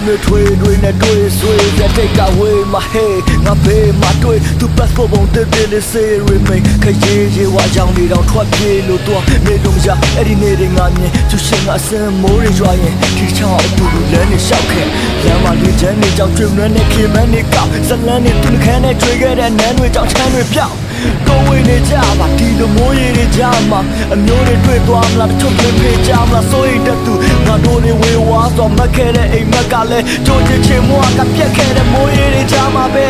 တွေထွေတွေနဲ့တွေ့ဆွေးတဲ့တိတ်ကဝေးမဟေးငါဘေးမှာတွေ့သူ passport ပုံတစ်တစ်လေးစေး remain ခရီးရေးဝါကြောင်တွေတော့ထွက်ပြေးလို့တော့နေလုံးကြအဲ့ဒီနေတွေငါမြင်သူရှင်ကအစင်မိုးတွေရွာရင်ဒီချောင်းအတူတူလမ်းနေလျှောက်ခဲ့လမ်းမှာလေချမ်းနေကြောင်ကျွေးမနဲ့ခေမန်းနေကောက်ဇလန်းနေသူနှခမ်းနဲ့ကျွေးခဲ့တဲ့နန်းတွေကြောင်ချမ်းတွေပြောက်ကိုဝေးနေကြပါဒီလိုမိုးရေတွေကြမှာအမျိုးတွေတွေ့သွားမလားတချို့တွေဖေးကြမလားစိုးရိမ်တဲ့သူငါတို့တွေဝေဝါဆိုမှတ်ခဲ့တဲ့အိမ်မက်ကလည်းကြိုးချင်ချင်မွားကပြက်ခဲ့တဲ့မိုးရေတွေကြမှာပဲ